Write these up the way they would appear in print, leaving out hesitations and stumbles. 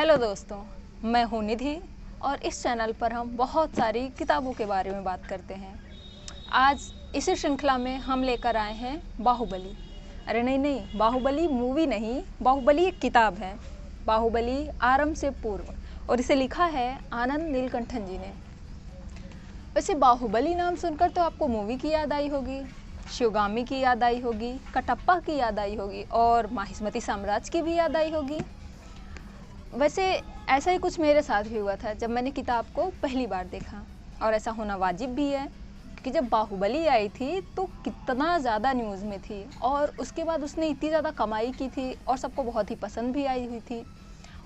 Hello दोस्तों, मैं हूँ निधि और इस चैनल पर हम बहुत सारी किताबों के बारे में बात करते हैं। आज इसी श्रृंखला में हम लेकर आए हैं बाहुबली। अरे नहीं, बाहुबली मूवी नहीं, बाहुबली एक किताब है। बाहुबली आरंभ से पूर्व, और इसे लिखा है आनंद नीलकंठन जी ने। वैसे बाहुबली नाम सुनकर तो आपको मूवी की याद आई होगी, शिवगामी की याद आई होगी, कटप्पा की याद आई होगी और माहिष्मती साम्राज्य की भी याद आई होगी। वैसे ऐसा ही कुछ मेरे साथ भी हुआ था जब मैंने किताब को पहली बार देखा, और ऐसा होना वाजिब भी है कि जब बाहुबली आई थी तो कितना ज़्यादा न्यूज़ में थी और उसके बाद उसने इतनी ज़्यादा कमाई की थी और सबको बहुत ही पसंद भी आई हुई थी।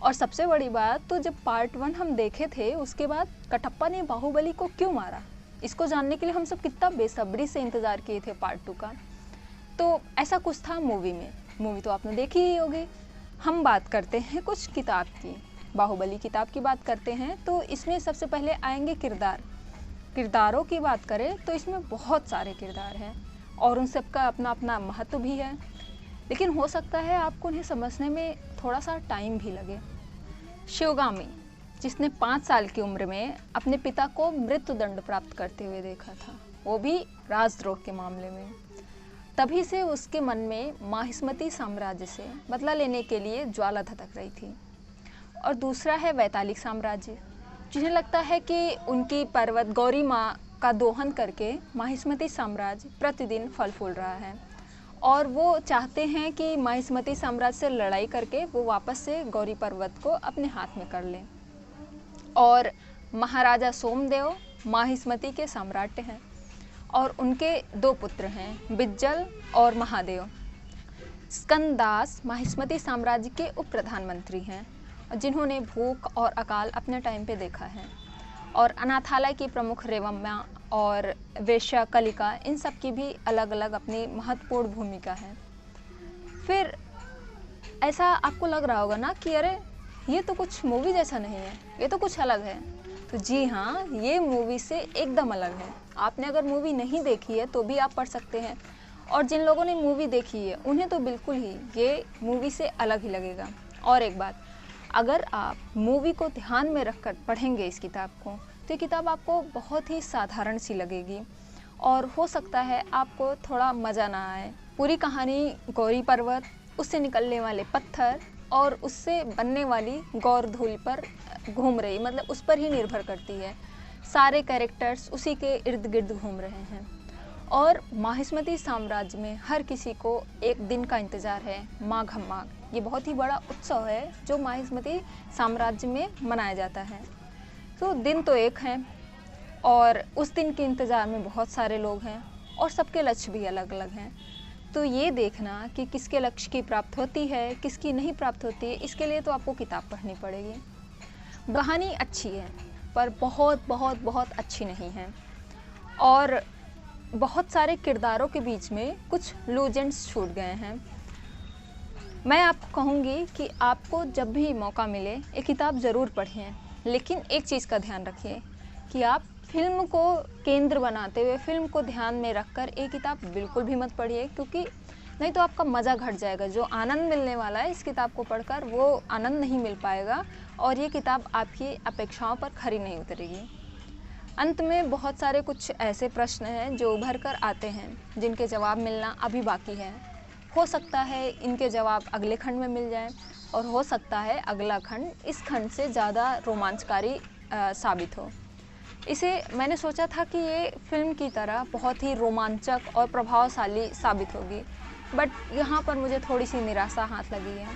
और सबसे बड़ी बात तो जब पार्ट 1 हम देखे थे उसके बाद कटप्पा ने बाहुबली को क्यों मारा, इसको जानने के लिए हम सब कितना बेसब्री से इंतज़ार किए थे पार्ट 2 का। तो ऐसा कुछ था मूवी में। मूवी तो आपने देखी ही होगी। हम बात करते हैं कुछ किताब की, बाहुबली किताब की बात करते हैं। तो इसमें सबसे पहले आएंगे किरदारों की बात करें तो इसमें बहुत सारे किरदार हैं और उन सब का अपना अपना महत्व भी है, लेकिन हो सकता है आपको उन्हें समझने में थोड़ा सा टाइम भी लगे। शिवगामी, जिसने 5 साल की उम्र में अपने पिता को मृत्यु दंड प्राप्त करते हुए देखा था, वो भी राजद्रोह के मामले में। तभी से उसके मन में माहिष्मती साम्राज्य से बदला लेने के लिए ज्वाला धधक रही थी। और दूसरा है वैतालिक साम्राज्य, जिन्हें लगता है कि उनकी पर्वत गौरी माँ का दोहन करके माहिष्मती साम्राज्य प्रतिदिन फल फूल रहा है और वो चाहते हैं कि माहिष्मती साम्राज्य से लड़ाई करके वो वापस से गौरी पर्वत को अपने हाथ में कर लें। और महाराजा सोमदेव माहिष्मती के सम्राट हैं और उनके 2 पुत्र हैं, बिज्जल और महादेव। स्कंददास माहिष्मती साम्राज्य के उप प्रधानमंत्री हैं जिन्होंने भूख और अकाल अपने टाइम पे देखा है। और अनाथालय की प्रमुख रेवम्मा और वेश्या कलिका, इन सब की भी अलग अलग अपनी महत्वपूर्ण भूमिका है। फिर ऐसा आपको लग रहा होगा ना कि अरे ये तो कुछ मूवी जैसा नहीं है, ये तो कुछ अलग है। तो जी हाँ, ये मूवी से एकदम अलग है। आपने अगर मूवी नहीं देखी है तो भी आप पढ़ सकते हैं, और जिन लोगों ने मूवी देखी है उन्हें तो बिल्कुल ही ये मूवी से अलग ही लगेगा। और एक बात, अगर आप मूवी को ध्यान में रखकर पढ़ेंगे इस किताब को तो ये किताब आपको बहुत ही साधारण सी लगेगी और हो सकता है आपको थोड़ा मज़ा ना आए। पूरी कहानी गौरी पर्वत, उससे निकलने वाले पत्थर और उससे बनने वाली गौर धूल पर घूम रही, मतलब उस पर ही निर्भर करती है। सारे कैरेक्टर्स उसी के इर्द गिर्द घूम रहे हैं। और माहिष्मती साम्राज्य में हर किसी को एक दिन का इंतज़ार है, माघ माघ। ये बहुत ही बड़ा उत्सव है जो माहिष्मती साम्राज्य में मनाया जाता है। तो दिन तो एक है और उस दिन के इंतज़ार में बहुत सारे लोग हैं और सबके लक्ष्य भी अलग अलग हैं। तो ये देखना कि किसके लक्ष्य की प्राप्ति होती है, किसकी नहीं प्राप्त होती है, इसके लिए तो आपको किताब पढ़नी पड़ेगी। कहानी अच्छी है पर बहुत बहुत बहुत अच्छी नहीं है और बहुत सारे किरदारों के बीच में कुछ लूज एंड्स छूट गए हैं। मैं आपको कहूँगी कि आपको जब भी मौका मिले ये किताब ज़रूर पढ़ें, लेकिन एक चीज़ का ध्यान रखिए कि आप फिल्म को केंद्र बनाते हुए, फिल्म को ध्यान में रखकर ये किताब बिल्कुल भी मत पढ़िए, क्योंकि नहीं तो आपका मज़ा घट जाएगा। जो आनंद मिलने वाला है इस किताब को पढ़कर, वो आनंद नहीं मिल पाएगा और ये किताब आपकी अपेक्षाओं पर खरी नहीं उतरेगी। अंत में बहुत सारे कुछ ऐसे प्रश्न हैं जो उभर कर आते हैं जिनके जवाब मिलना अभी बाकी है। हो सकता है इनके जवाब अगले खंड में मिल जाएं और हो सकता है अगला खंड इस खंड से ज़्यादा रोमांचकारी साबित हो। इसे मैंने सोचा था कि ये फिल्म की तरह बहुत ही रोमांचक और प्रभावशाली साबित होगी, बट यहाँ पर मुझे थोड़ी सी निराशा हाथ लगी है।